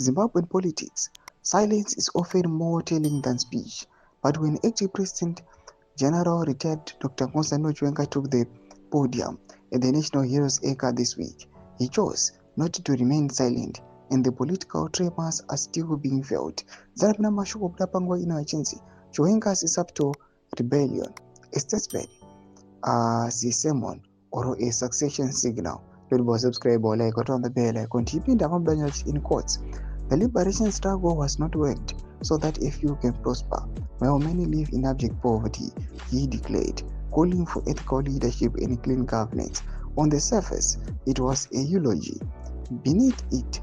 Zimbabwean politics. Silence is often more telling than speech, but when acting President General retired Dr. Chiwenga took the podium at the National Heroes Acre this week, he chose not to remain silent, and the political tremors are still being felt. Chiwenga's subtle rebellion, a statesman, the sermon, or a succession signal. Don't subscribe or like or turn the bell icon. In quotes, the liberation struggle was not worked so that a few can prosper, while many live in abject poverty, he declared, calling for ethical leadership and clean governance. On the surface, it was a eulogy. Beneath it,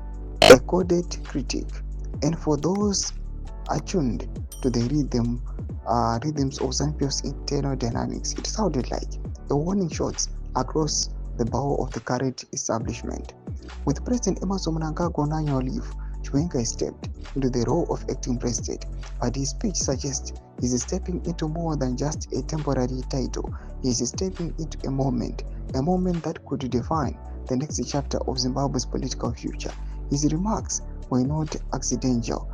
a coded critique. And for those attuned to the rhythms of Zambia's internal dynamics, it sounded like a warning shot across the bow of the current establishment. With President Emmerson Mnangagwa on annual leave, Chiwenga stepped into the role of acting president, but his speech suggests he is stepping into more than just a temporary title. He is stepping into a moment that could define the next chapter of Zimbabwe's political future. His remarks were not accidental.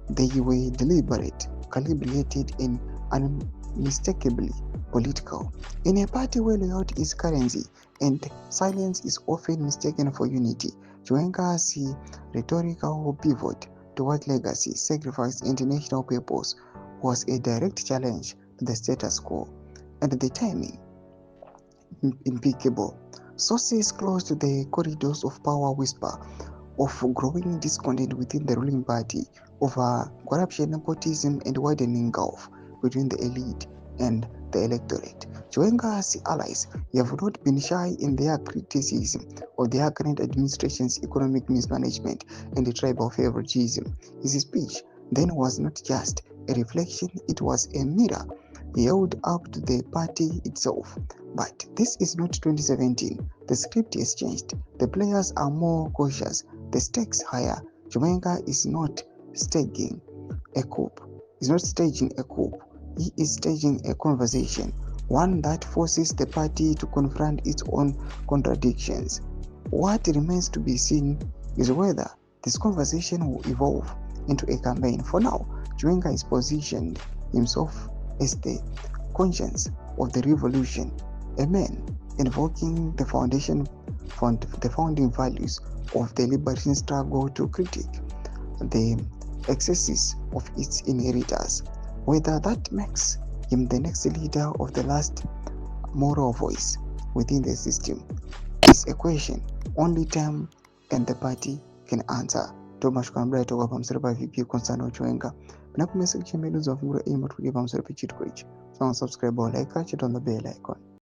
They were deliberate, calibrated, and unmistakably political. In a party where loyalty is currency and silence is often mistaken for unity, Chiwenga's rhetorical pivot toward legacy, sacrifice, and national purpose was a direct challenge to the status quo, and the timing impeccable. Sources close to the corridors of power whisper of growing discontent within the ruling party over corruption, nepotism, and widening gulf between the elite and the electorate. Chiwenga's allies have not been shy in their criticism of the current administration's economic mismanagement and the tribal favoritism. His speech then was not just a reflection, it was a mirror held up to the party itself. But this is not 2017. The script has changed. The players are more cautious. The stakes higher. Chiwenga is not staging a coup. He is staging a conversation, one that forces the party to confront its own contradictions. What remains to be seen is whether this conversation will evolve into a campaign. For now, Chiwenga has positioned himself as the conscience of the revolution, a man invoking the founding values of the liberation struggle to critique the excesses of its inheritors. Whether that makes him the next leader of the last moral voice within the system is a question only time and the party can answer. Thomas Kwambra toka pamusoro paVP Constant Chiwenga. Pinapo message chimene zofungura email tulipa pamusoro pechitiko ichi. So subscribe or like, catch it on the bell icon.